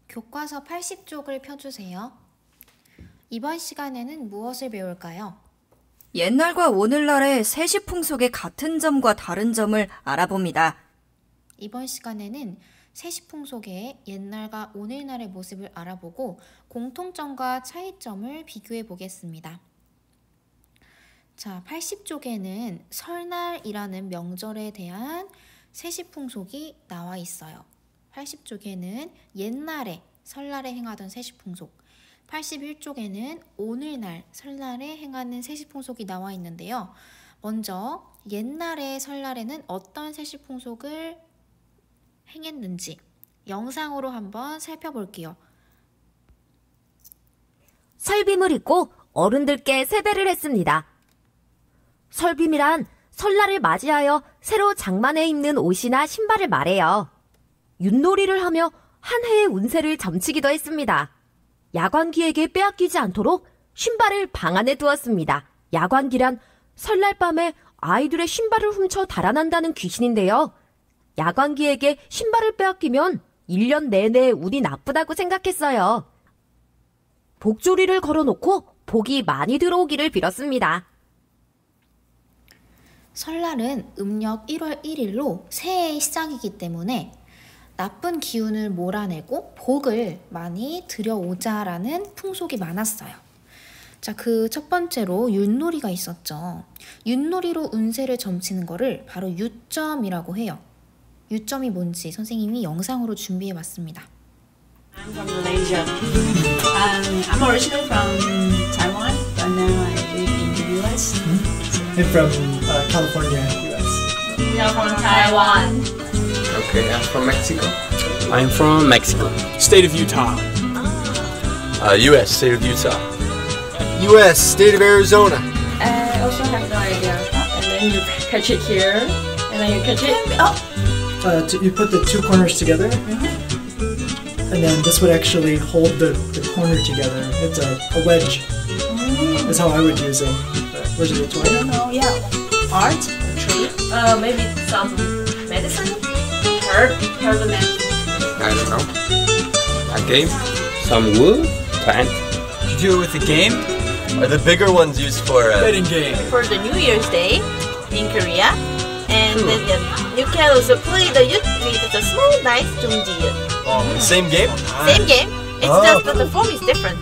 교과서 80쪽을 펴주세요. 이번 시간에는 무엇을 배울까요? 옛날과 오늘날의 세시풍속의 같은 점과 다른 점을 알아봅니다. 이번 시간에는 세시풍속의 옛날과 오늘날의 모습을 알아보고 공통점과 차이점을 비교해 보겠습니다. 자, 80쪽에는 설날이라는 명절에 대한 세시풍속이 나와 있어요. 80쪽에는 옛날에 설날에 행하던 세시풍속, 81쪽에는 오늘날 설날에 행하는 세시풍속이 나와 있는데요. 먼저 옛날에 설날에는 어떤 세시풍속을 행했는지 영상으로 한번 살펴볼게요. 설빔을 입고 어른들께 세배를 했습니다. 설빔이란 설날을 맞이하여 새로 장만해 입는 옷이나 신발을 말해요. 윷놀이를 하며 한 해의 운세를 점치기도 했습니다. 야관기에게 빼앗기지 않도록 신발을 방 안에 두었습니다. 야관기란 설날 밤에 아이들의 신발을 훔쳐 달아난다는 귀신인데요. 야관기에게 신발을 빼앗기면 1년 내내 운이 나쁘다고 생각했어요. 복조리를 걸어놓고 복이 많이 들어오기를 빌었습니다. 설날은 음력 1월 1일로 새해의 시작이기 때문에 나쁜 기운을 몰아내고 복을 많이 들여오자라는 풍속이 많았어요. 자, 그 첫 번째로 윷놀이가 있었죠. 윷놀이로 운세를 점치는 거를 바로 유점이라고 해요. 유점이 뭔지 선생님이 영상으로 준비해 봤습니다. I'm from Malaysia. I'm originally from Taiwan, but now I live in the US. I'm from California, US. We are from Taiwan. Okay, I'm from Mexico. I'm from Mexico. State of Utah. U.S. State of Utah. U.S. State of Arizona. I also have no idea. And then you catch it here, and then you catch it. Oh, You put the two corners together, and then this would actually hold the corner together. It's a wedge. That's how I would use it. Where's it? I don't know. Yeah, art, tree. Maybe some medicine, herb medicine. I don't know. A game? Some wood, plant. You do it with a game? Are the bigger ones used for Betting game. For the New Year's Day in Korea, and then you can also play the yut with the small dice jongji yut. same game? Same game. It's just that the form is different.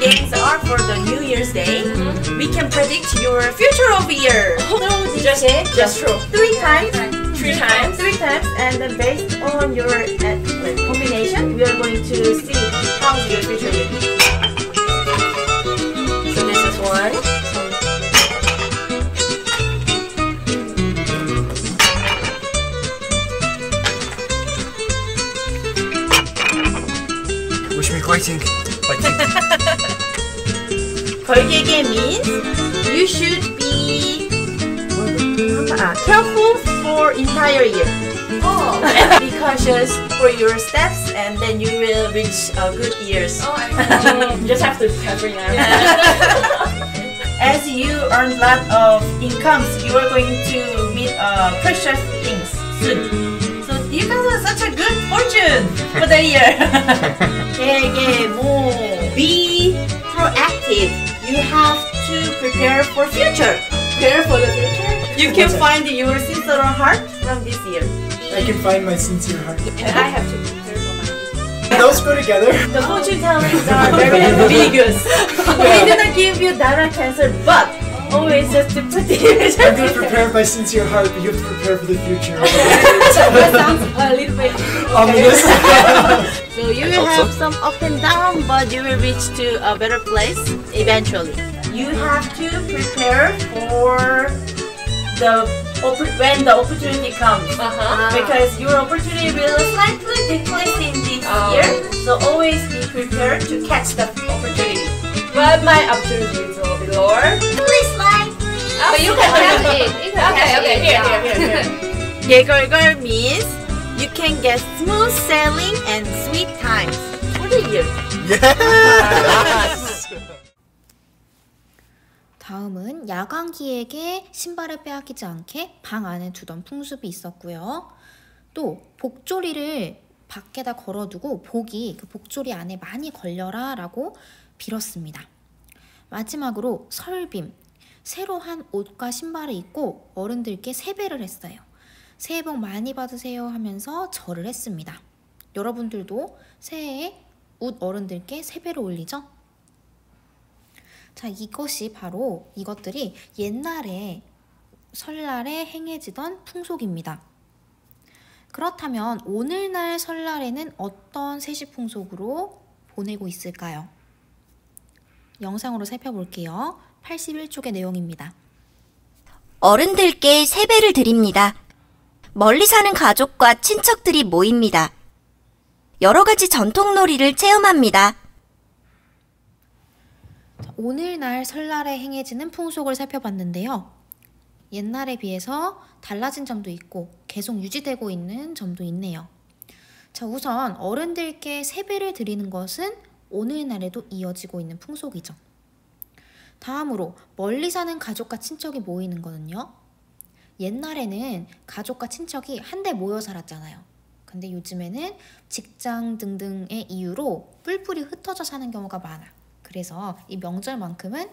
Games are for the New Year's Day. We can predict your future of the year. Just throw 3 times. 3 times. 3 times, and then based on your combination, we are going to see how your future will be. So this is one. Wish me fighting. 걸개개 means you should be careful for entire year. Oh. And be cautious for your steps, and then you will reach good years. Oh, you just have to be careful now. As you earn a lot of incomes, you are going to meet precious things soon. So you guys have such a good fortune for the year. Be proactive. You have to prepare for future. Prepare for the future. You can find your sincere heart from this year. I can find my sincere heart. And I have to prepare for my. Those go together. The fortune tellings are very ambiguous. We didn't give you direct answer, but always just to put the I'm going to prepare my sincere heart, but you have to prepare for the future. That sounds a little bit Ominous. So you will have some up and down, but you will reach to a better place eventually. You have to prepare for when the opportunity comes, because your opportunity will slightly decrease in this year. So always be prepared to catch the opportunity. But my opportunity is a little bit lower. Please like. But you can catch it. You can catch it. Here. Yegerger means you can get smooth sailing and sweet times for the year. Yes! 다음은 야광기에게 신발을 빼앗기지 않게 방 안에 두던 풍습이 있었고요. 또 복조리를 밖에다 걸어두고 복이 그 복조리 안에 많이 걸려라 라고 빌었습니다. 마지막으로 설빔, 새로 한 옷과 신발을 입고 어른들께 세배를 했어요. 새해 복 많이 받으세요 하면서 절을 했습니다. 여러분들도 새해에 웃 어른들께 세배를 올리죠? 자, 이것들이 옛날에 설날에 행해지던 풍속입니다. 그렇다면 오늘날 설날에는 어떤 세시풍속으로 보내고 있을까요? 영상으로 살펴볼게요. 81쪽의 내용입니다. 어른들께 세배를 드립니다. 멀리 사는 가족과 친척들이 모입니다. 여러 가지 전통놀이를 체험합니다. 오늘날 설날에 행해지는 풍속을 살펴봤는데요. 옛날에 비해서 달라진 점도 있고 계속 유지되고 있는 점도 있네요. 자, 우선 어른들께 세배를 드리는 것은 오늘날에도 이어지고 있는 풍속이죠. 다음으로 멀리 사는 가족과 친척이 모이는 거는요. 옛날에는 가족과 친척이 한데 모여 살았잖아요. 근데 요즘에는 직장 등등의 이유로 뿔뿔이 흩어져 사는 경우가 많아. 그래서 이 명절만큼은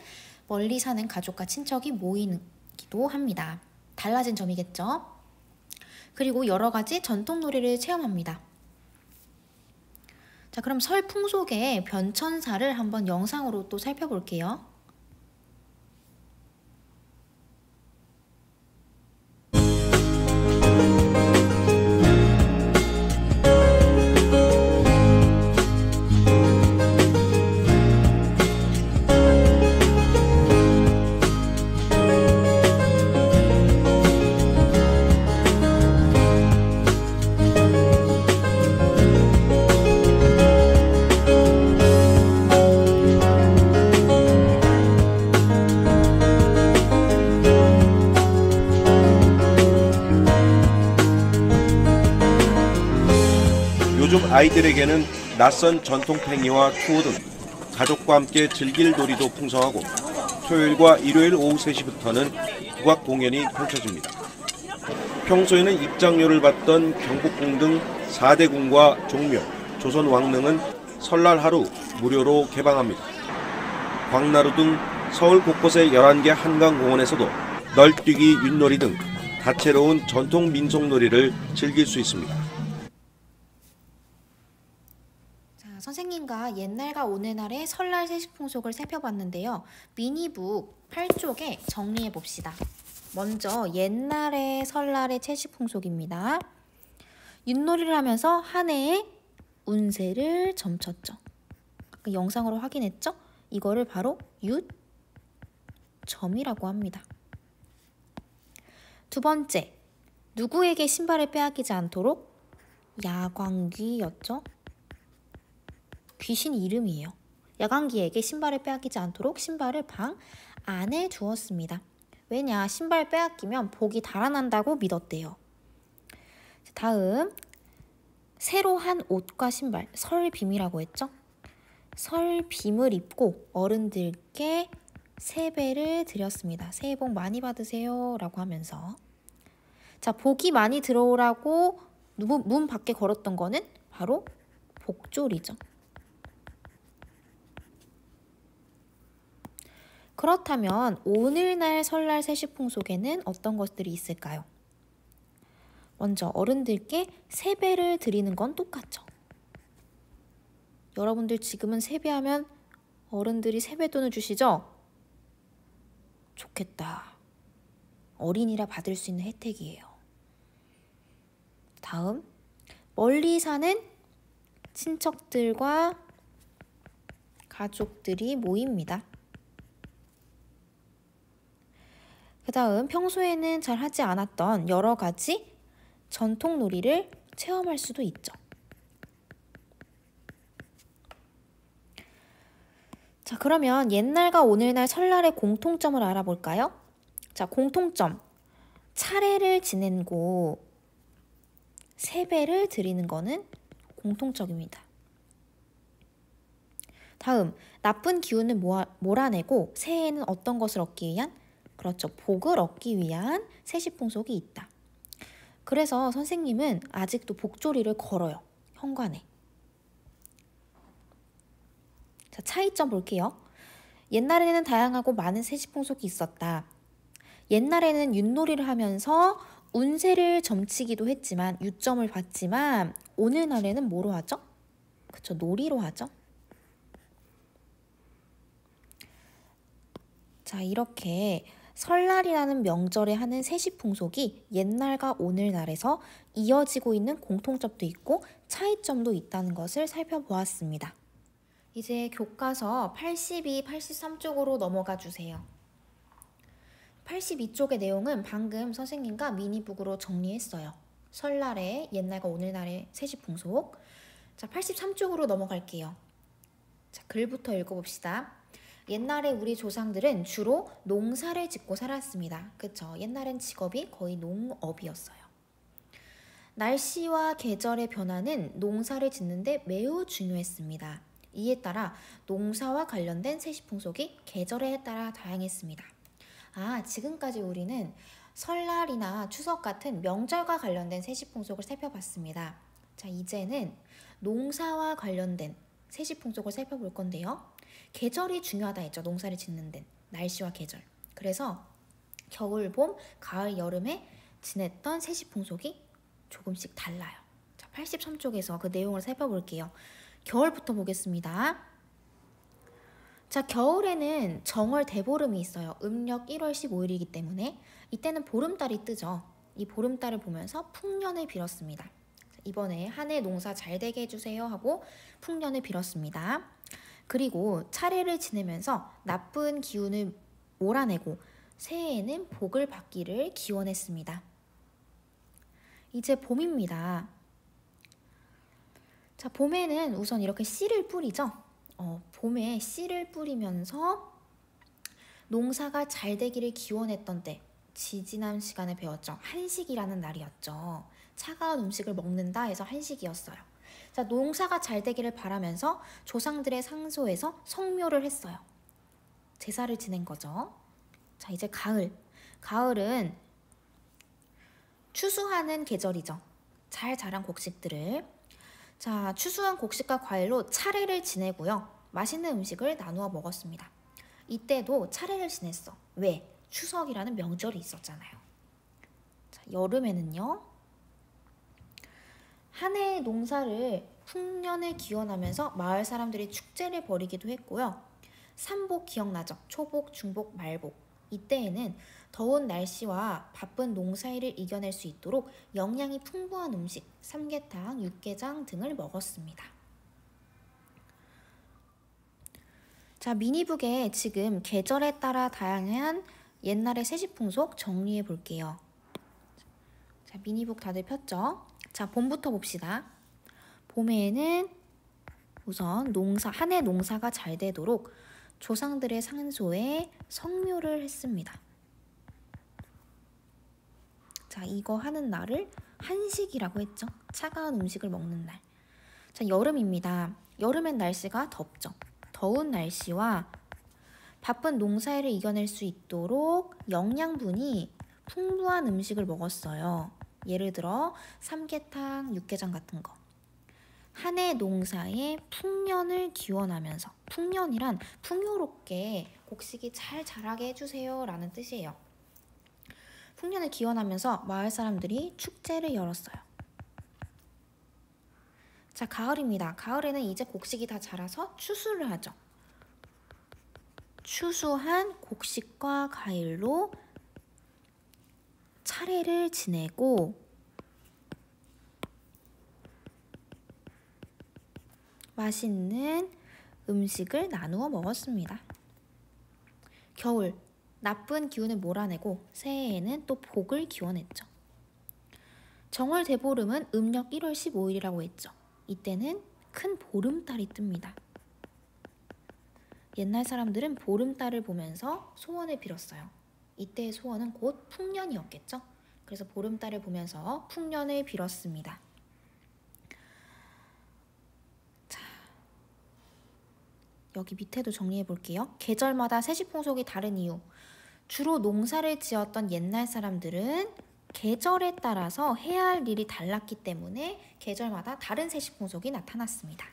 멀리 사는 가족과 친척이 모이기도 합니다. 달라진 점이겠죠? 그리고 여러 가지 전통놀이를 체험합니다. 자, 그럼 설 풍속의 변천사를 한번 영상으로 또 살펴볼게요. 요즘 아이들에게는 낯선 전통팽이와 투어 등 가족과 함께 즐길 놀이도 풍성하고 토요일과 일요일 오후 3시부터는 국악 공연이 펼쳐집니다. 평소에는 입장료를 받던 경복궁 등 4대 궁과 종묘, 조선 왕릉은 설날 하루 무료로 개방합니다. 광나루 등 서울 곳곳의 11개 한강공원에서도 널뛰기, 윷놀이 등 다채로운 전통 민속놀이를 즐길 수 있습니다. 선생님과 옛날과 오늘날의 설날 세시풍속을 살펴봤는데요. 미니북 8쪽에 정리해 봅시다. 먼저 옛날의 설날의 세시풍속입니다. 윷놀이를 하면서 한 해의 운세를 점쳤죠. 영상으로 확인했죠? 이거를 바로 윷점이라고 합니다. 두 번째, 누구에게 신발을 빼앗기지 않도록 야광귀였죠. 귀신 이름이에요. 야광귀에게 신발을 빼앗기지 않도록 신발을 방 안에 두었습니다. 왜냐? 신발 빼앗기면 복이 달아난다고 믿었대요. 다음, 새로 한 옷과 신발, 설빔이라고 했죠? 설빔을 입고 어른들께 세배를 드렸습니다. 새해 복 많이 받으세요 라고 하면서. 자, 복이 많이 들어오라고 문 밖에 걸었던 거는 바로 복조리죠. 그렇다면 오늘날 설날 세시풍속에는 어떤 것들이 있을까요? 먼저 어른들께 세배를 드리는 건 똑같죠. 여러분들 지금은 세배하면 어른들이 세뱃돈을 주시죠? 좋겠다. 어린이라 받을 수 있는 혜택이에요. 다음, 멀리 사는 친척들과 가족들이 모입니다. 그 다음, 평소에는 잘 하지 않았던 여러 가지 전통놀이를 체험할 수도 있죠. 자, 그러면 옛날과 오늘날 설날의 공통점을 알아볼까요? 자, 공통점. 차례를 지내고 세배를 드리는 거는 공통적입니다. 다음, 나쁜 기운을 몰아내고 새해에는 어떤 것을 얻기 위한? 그렇죠. 복을 얻기 위한 세시풍속이 있다. 그래서 선생님은 아직도 복조리를 걸어요. 현관에. 자, 차이점 볼게요. 옛날에는 다양하고 많은 세시풍속이 있었다. 옛날에는 윷놀이를 하면서 운세를 점치기도 했지만 유점을 받지만 오늘날에는 뭐로 하죠? 그쵸, 놀이로 하죠. 자, 이렇게 설날이라는 명절에 하는 세시풍속이 옛날과 오늘날에서 이어지고 있는 공통점도 있고 차이점도 있다는 것을 살펴보았습니다. 이제 교과서 82, 83쪽으로 넘어가 주세요. 82쪽의 내용은 방금 선생님과 미니북으로 정리했어요. 설날의 옛날과 오늘날의 세시풍속. 자, 83쪽으로 넘어갈게요. 자, 글부터 읽어봅시다. 옛날에 우리 조상들은 주로 농사를 짓고 살았습니다. 그쵸? 옛날엔 직업이 거의 농업이었어요. 날씨와 계절의 변화는 농사를 짓는데 매우 중요했습니다. 이에 따라 농사와 관련된 세시풍속이 계절에 따라 다양했습니다. 지금까지 우리는 설날이나 추석 같은 명절과 관련된 세시풍속을 살펴봤습니다. 자, 이제는 농사와 관련된 세시풍속을 살펴볼 건데요. 계절이 중요하다 했죠. 농사를 짓는 데는. 날씨와 계절. 그래서 겨울, 봄, 가을, 여름에 지냈던 세시풍속이 조금씩 달라요. 자, 83쪽에서 그 내용을 살펴볼게요. 겨울부터 보겠습니다. 자, 겨울에는 정월 대보름이 있어요. 음력 1월 15일이기 때문에 이때는 보름달이 뜨죠. 이 보름달을 보면서 풍년을 빌었습니다. 이번에 한 해 농사 잘 되게 해주세요 하고 풍년을 빌었습니다. 그리고 차례를 지내면서 나쁜 기운을 몰아내고 새해에는 복을 받기를 기원했습니다. 이제 봄입니다. 자, 봄에는 우선 이렇게 씨를 뿌리죠. 봄에 씨를 뿌리면서 농사가 잘 되기를 기원했던 때, 지지난 시간에 배웠죠. 한식이라는 날이었죠. 차가운 음식을 먹는다 해서 한식이었어요. 자, 농사가 잘 되기를 바라면서 조상들의 상소에서 성묘를 했어요. 제사를 지낸 거죠. 자, 이제 가을. 가을은 추수하는 계절이죠. 잘 자란 곡식들을. 자, 추수한 곡식과 과일로 차례를 지내고요. 맛있는 음식을 나누어 먹었습니다. 이때도 차례를 지냈어. 왜? 추석이라는 명절이 있었잖아요. 자, 여름에는요. 한 해의 농사를 풍년을 기원하면서 마을 사람들이 축제를 벌이기도 했고요. 삼복 기억나죠? 초복, 중복, 말복. 이때에는 더운 날씨와 바쁜 농사일을 이겨낼 수 있도록 영양이 풍부한 음식, 삼계탕, 육개장 등을 먹었습니다. 자, 미니북에 지금 계절에 따라 다양한 옛날의 세시풍속 정리해 볼게요. 자, 미니북 다들 폈죠? 자, 봄부터 봅시다. 봄에는 우선 한 해 농사가 잘 되도록 조상들의 상소에 성묘를 했습니다. 자, 이거 하는 날을 한식이라고 했죠. 차가운 음식을 먹는 날. 자, 여름입니다. 여름엔 날씨가 덥죠. 더운 날씨와 바쁜 농사일을 이겨낼 수 있도록 영양분이 풍부한 음식을 먹었어요. 예를 들어 삼계탕, 육개장 같은 거. 한 해 농사에 풍년을 기원하면서, 풍년이란 풍요롭게 곡식이 잘 자라게 해주세요 라는 뜻이에요. 풍년을 기원하면서 마을 사람들이 축제를 열었어요. 자, 가을입니다. 가을에는 이제 곡식이 다 자라서 추수를 하죠. 추수한 곡식과 과일로 차례를 지내고 맛있는 음식을 나누어 먹었습니다. 겨울, 나쁜 기운을 몰아내고 새해에는 또 복을 기원했죠. 정월 대보름은 음력 1월 15일이라고 했죠. 이때는 큰 보름달이 뜹니다. 옛날 사람들은 보름달을 보면서 소원을 빌었어요. 이때의 소원은 곧 풍년이었겠죠. 그래서 보름달을 보면서 풍년을 빌었습니다. 자, 여기 밑에도 정리해 볼게요. 계절마다 세시풍속이 다른 이유. 주로 농사를 지었던 옛날 사람들은 계절에 따라서 해야 할 일이 달랐기 때문에 계절마다 다른 세시풍속이 나타났습니다.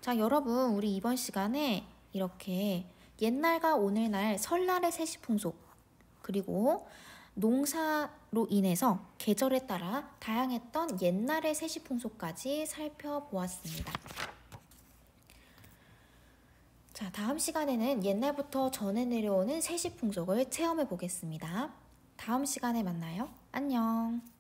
자, 여러분, 우리 이번 시간에 이렇게 옛날과 오늘날 설날의 세시풍속, 그리고 농사로 인해서 계절에 따라 다양했던 옛날의 세시풍속까지 살펴보았습니다. 자, 다음 시간에는 옛날부터 전해 내려오는 세시풍속을 체험해 보겠습니다. 다음 시간에 만나요. 안녕.